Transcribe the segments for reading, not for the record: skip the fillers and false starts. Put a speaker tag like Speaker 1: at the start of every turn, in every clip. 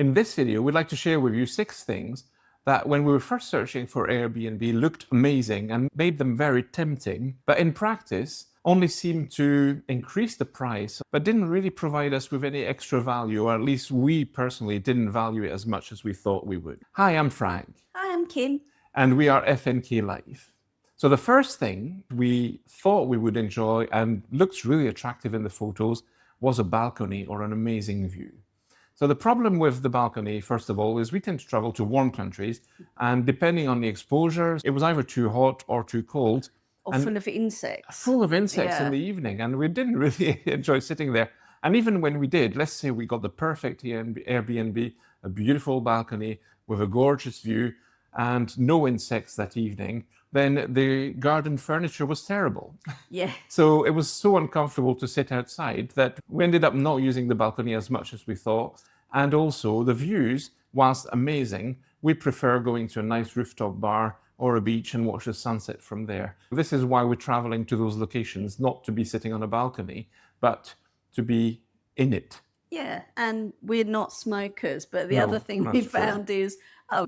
Speaker 1: In this video, we'd like to share with you 6 things that when we were first searching for Airbnb looked amazing and made them very tempting, but in practice only seemed to increase the price, but didn't really provide us with any extra value, or at least we personally didn't value it as much as we thought we would. Hi, I'm Frank.
Speaker 2: Hi, I'm Kim.
Speaker 1: And we are FNK Life. So the first thing we thought we would enjoy and looks really attractive in the photos was a balcony or an amazing view. So the problem with the balcony, first of all, is we tend to travel to warm countries, and depending on the exposure, it was either too hot or too cold.
Speaker 2: Or full of insects.
Speaker 1: Full of insects in the evening, and we didn't really enjoy sitting there. And even when we did, let's say we got the perfect Airbnb, a beautiful balcony with a gorgeous view and no insects that evening, then the garden furniture was terrible.
Speaker 2: Yeah.
Speaker 1: So it was so uncomfortable to sit outside that we ended up not using the balcony as much as we thought. And also the views, whilst amazing, we prefer going to a nice rooftop bar or a beach and watch the sunset from there. This is why we're traveling to those locations, not to be sitting on a balcony, but to be in it.
Speaker 2: Yeah, and we're not smokers, but the other thing we found is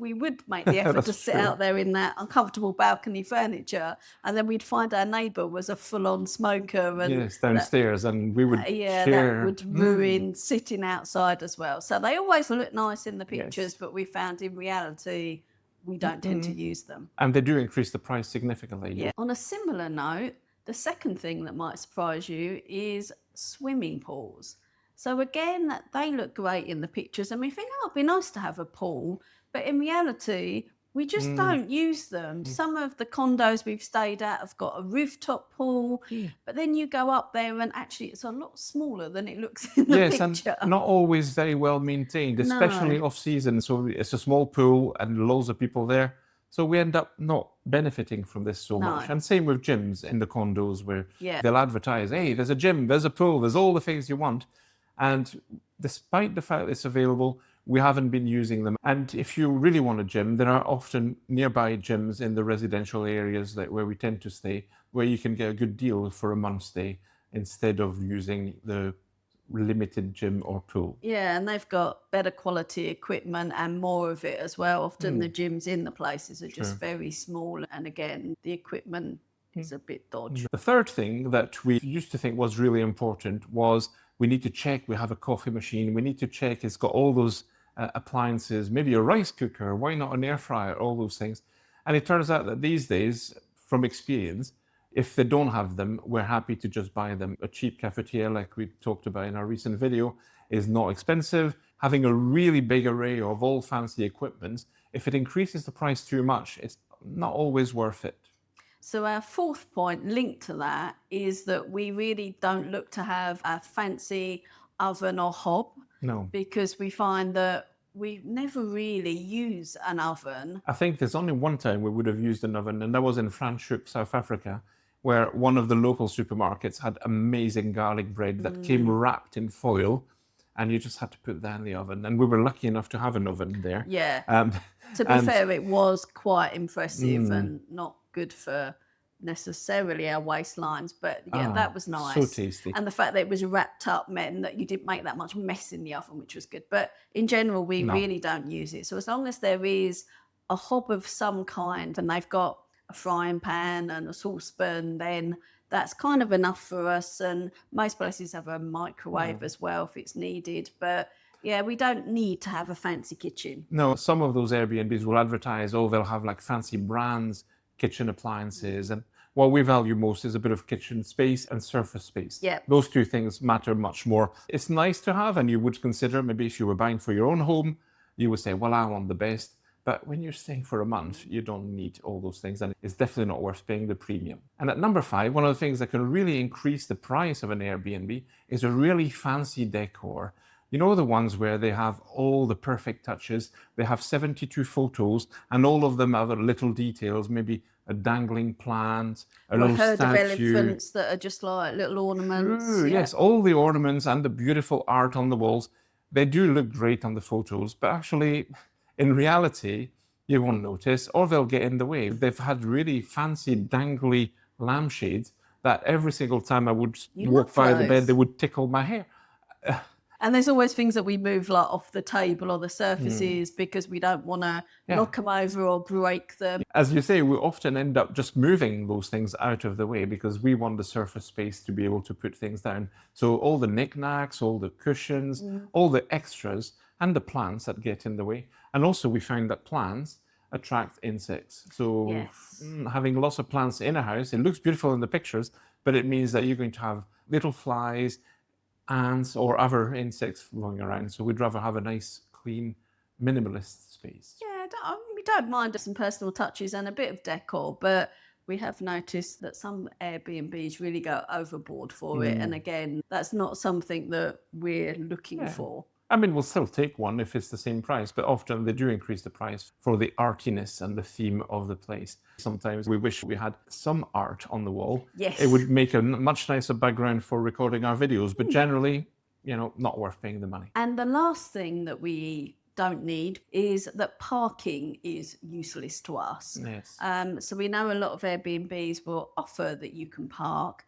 Speaker 2: we would make the effort to sit out there in that uncomfortable balcony furniture, and then we'd find our neighbour was a full-on smoker. And
Speaker 1: yes, downstairs, and we would share.
Speaker 2: That would ruin sitting outside as well. So they always look nice in the pictures, but we found in reality we don't tend to use them.
Speaker 1: And they do increase the price significantly.
Speaker 2: Yeah. On a similar note, the second thing that might surprise you is swimming pools. So again, they look great in the pictures, and we think, oh, it'd be nice to have a pool. But in reality, we just don't use them. Some of the condos we've stayed at have got a rooftop pool, but then you go up there and actually it's a lot smaller than it looks in the picture.
Speaker 1: And not always very well maintained, especially off season. So it's a small pool and loads of people there. So we end up not benefiting from this so much. And same with gyms in the condos where they'll advertise, hey, there's a gym, there's a pool, there's all the things you want. And despite the fact it's available, we haven't been using them. And if you really want a gym, there are often nearby gyms in the residential areas where we tend to stay, where you can get a good deal for a month's stay instead of using the limited gym or pool.
Speaker 2: Yeah, and they've got better quality equipment and more of it as well. Often the gyms in the places are just very small. And again, the equipment is a bit dodgy.
Speaker 1: The third thing that we used to think was really important was we need to check we have a coffee machine. We need to check it's got all those appliances, maybe a rice cooker, why not an air fryer, all those things. And it turns out that these days, from experience, if they don't have them, we're happy to just buy them. A cheap cafetiere, like we talked about in our recent video, is not expensive. Having a really big array of all fancy equipment, if it increases the price too much, it's not always worth it.
Speaker 2: So our fourth point linked to that is that we really don't look to have a fancy oven or hob.
Speaker 1: No.
Speaker 2: Because we find that we never really use an oven.
Speaker 1: I think there's only one time we would have used an oven, and that was in Franschhoek, South Africa, where one of the local supermarkets had amazing garlic bread that came wrapped in foil, and you just had to put that in the oven. And we were lucky enough to have an oven there.
Speaker 2: Yeah. To be fair, it was quite impressive and not good for necessarily our waistlines, but that was nice.
Speaker 1: So tasty.
Speaker 2: And the fact that it was wrapped up meant that you didn't make that much mess in the oven, which was good. But in general, we really don't use it. So as long as there is a hob of some kind and they've got a frying pan and a saucepan, then that's kind of enough for us. And most places have a microwave as well if it's needed. But yeah, we don't need to have a fancy kitchen.
Speaker 1: No, some of those Airbnbs will advertise, they'll have like fancy brands, kitchen appliances, and what we value most is a bit of kitchen space and surface space.
Speaker 2: Yeah.
Speaker 1: Those two things matter much more. It's nice to have, and you would consider maybe if you were buying for your own home, you would say, well, I want the best. But when you're staying for a month, you don't need all those things, and it's definitely not worth paying the premium. And at number 5, one of the things that can really increase the price of an Airbnb is a really fancy decor. You know, the ones where they have all the perfect touches, they have 72 photos, and all of them have little details, maybe a dangling plant, a little statue.
Speaker 2: I've heard of elephants that are just like little ornaments.
Speaker 1: True, yes, all the ornaments and the beautiful art on the walls, they do look great on the photos, but actually, in reality, you won't notice, or they'll get in the way. They've had really fancy dangly lampshades that every single time I would walk by the bed, they would tickle my hair.
Speaker 2: And there's always things that we move like off the table or the surfaces because we don't want to knock them over or break them.
Speaker 1: As you say, we often end up just moving those things out of the way because we want the surface space to be able to put things down. So all the knickknacks, all the cushions, all the extras, and the plants that get in the way. And also we find that plants attract insects. So having lots of plants in a house, it looks beautiful in the pictures, but it means that you're going to have little flies, ants, or other insects flowing around. So we'd rather have a nice, clean, minimalist space.
Speaker 2: Yeah, we don't mind some personal touches and a bit of decor, but we have noticed that some Airbnbs really go overboard for it. And again, that's not something that we're looking for.
Speaker 1: I mean, we'll still take one if it's the same price, but often they do increase the price for the artiness and the theme of the place. Sometimes we wish we had some art on the wall.
Speaker 2: Yes.
Speaker 1: It would make a much nicer background for recording our videos, but generally, not worth paying the money.
Speaker 2: And the last thing that we don't need is that parking is useless to us.
Speaker 1: Yes.
Speaker 2: So we know a lot of Airbnbs will offer that you can park.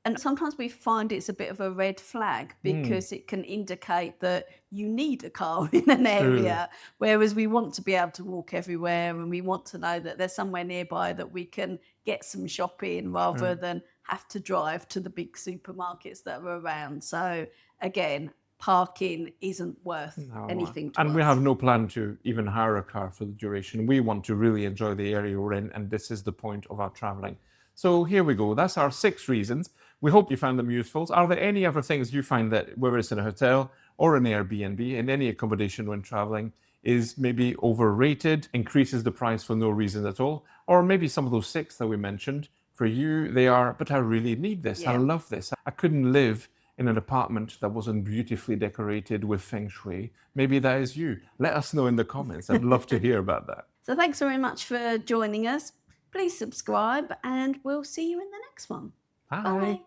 Speaker 2: And sometimes we find it's a bit of a red flag because it can indicate that you need a car in an area, whereas we want to be able to walk everywhere and we want to know that there's somewhere nearby that we can get some shopping rather than have to drive to the big supermarkets that are around. So again, parking isn't worth anything to us.
Speaker 1: And we have no plan to even hire a car for the duration. We want to really enjoy the area we're in, and this is the point of our traveling. So here we go. That's our 6 reasons. We hope you found them useful. Are there any other things you find that, whether it's in a hotel or an Airbnb, in any accommodation when traveling, is maybe overrated, increases the price for no reason at all? Or maybe some of those 6 that we mentioned, for you, they are, but I really need this. I love this. I couldn't live in an apartment that wasn't beautifully decorated with feng shui. Maybe that is you. Let us know in the comments. I'd love to hear about that.
Speaker 2: So thanks very much for joining us. Please subscribe and we'll see you in the next one.
Speaker 1: Bye.
Speaker 2: Bye.